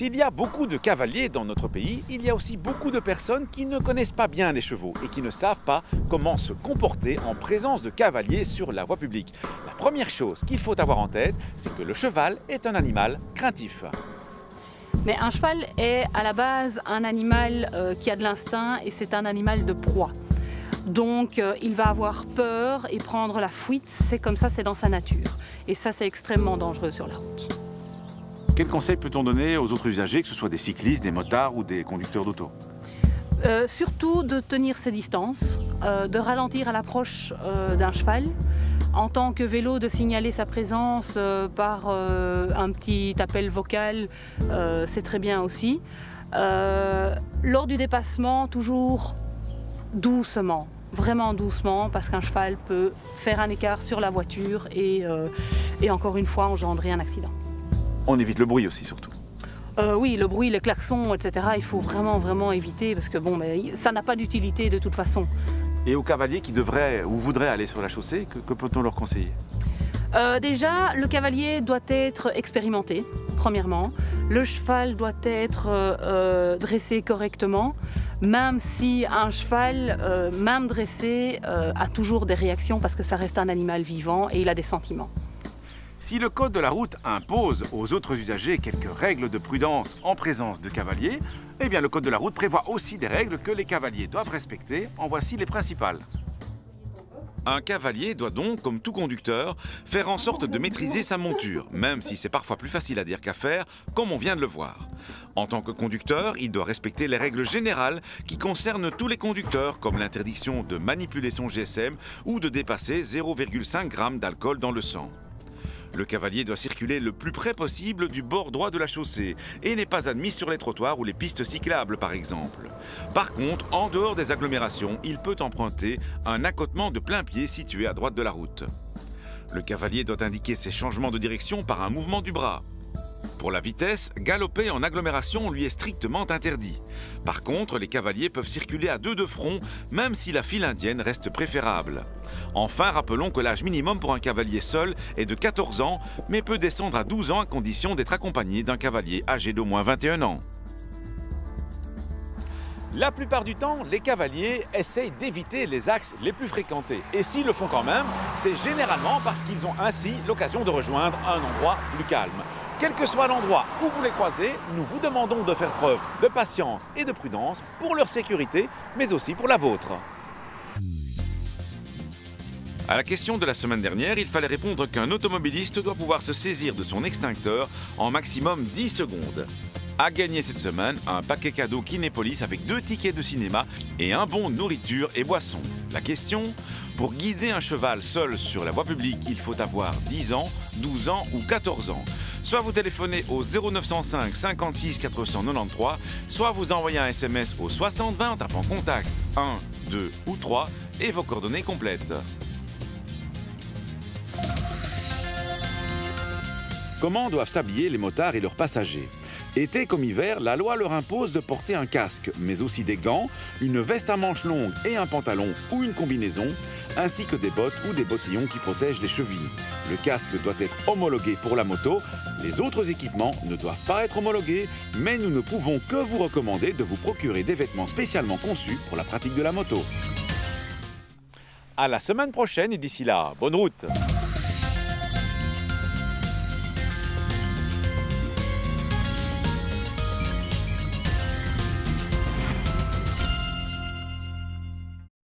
S'il y a beaucoup de cavaliers dans notre pays, il y a aussi beaucoup de personnes qui ne connaissent pas bien les chevaux et qui ne savent pas comment se comporter en présence de cavaliers sur la voie publique. La première chose qu'il faut avoir en tête, c'est que le cheval est un animal craintif. Mais un cheval est à la base un animal qui a de l'instinct et c'est un animal de proie. Donc il va avoir peur et prendre la fuite, c'est comme ça, c'est dans sa nature. Et ça, c'est extrêmement dangereux sur la route. Quel conseil peut-on donner aux autres usagers, que ce soit des cyclistes, des motards ou des conducteurs d'auto? Surtout de tenir ses distances, de ralentir à l'approche d'un cheval. En tant que vélo, de signaler sa présence par un petit appel vocal, c'est très bien aussi. Lors du dépassement, toujours doucement, vraiment doucement, parce qu'un cheval peut faire un écart sur la voiture et encore une fois engendrer un accident. On évite le bruit aussi, surtout. Oui, le bruit, les klaxons, etc., il faut vraiment éviter parce que bon, mais ça n'a pas d'utilité de toute façon. Et aux cavaliers qui devraient ou voudraient aller sur la chaussée, que peut-on leur conseiller? Déjà, le cavalier doit être expérimenté, premièrement. Le cheval doit être dressé correctement, même si un cheval, même dressé, a toujours des réactions parce que ça reste un animal vivant et il a des sentiments. Si le code de la route impose aux autres usagers quelques règles de prudence en présence de cavaliers, eh bien le code de la route prévoit aussi des règles que les cavaliers doivent respecter. En voici les principales. Un cavalier doit donc, comme tout conducteur, faire en sorte de maîtriser sa monture, même si c'est parfois plus facile à dire qu'à faire, comme on vient de le voir. En tant que conducteur, il doit respecter les règles générales qui concernent tous les conducteurs, comme l'interdiction de manipuler son GSM ou de dépasser 0,5 g d'alcool dans le sang. Le cavalier doit circuler le plus près possible du bord droit de la chaussée et n'est pas admis sur les trottoirs ou les pistes cyclables par exemple. Par contre, en dehors des agglomérations, il peut emprunter un accotement de plein pied situé à droite de la route. Le cavalier doit indiquer ses changements de direction par un mouvement du bras. Pour la vitesse, galoper en agglomération lui est strictement interdit. Par contre, les cavaliers peuvent circuler à deux de front, même si la file indienne reste préférable. Enfin, rappelons que l'âge minimum pour un cavalier seul est de 14 ans, mais peut descendre à 12 ans à condition d'être accompagné d'un cavalier âgé d'au moins 21 ans. La plupart du temps, les cavaliers essayent d'éviter les axes les plus fréquentés. Et s'ils le font quand même, c'est généralement parce qu'ils ont ainsi l'occasion de rejoindre un endroit plus calme. Quel que soit l'endroit où vous les croisez, nous vous demandons de faire preuve de patience et de prudence pour leur sécurité, mais aussi pour la vôtre. À la question de la semaine dernière, il fallait répondre qu'un automobiliste doit pouvoir se saisir de son extincteur en maximum 10 secondes. À gagner cette semaine, un paquet cadeau Kinépolis avec 2 tickets de cinéma et un bon nourriture et boissons. La question, pour guider un cheval seul sur la voie publique, il faut avoir 10 ans, 12 ans ou 14 ans. Soit vous téléphonez au 0905 56 493, soit vous envoyez un SMS au 6020 en tapant contact 1, 2 ou 3 et vos coordonnées complètes. Comment doivent s'habiller les motards et leurs passagers? Été comme hiver, la loi leur impose de porter un casque, mais aussi des gants, une veste à manches longues et un pantalon ou une combinaison, ainsi que des bottes ou des bottillons qui protègent les chevilles. Le casque doit être homologué pour la moto. Les autres équipements ne doivent pas être homologués, mais nous ne pouvons que vous recommander de vous procurer des vêtements spécialement conçus pour la pratique de la moto. À la semaine prochaine et d'ici là, bonne route!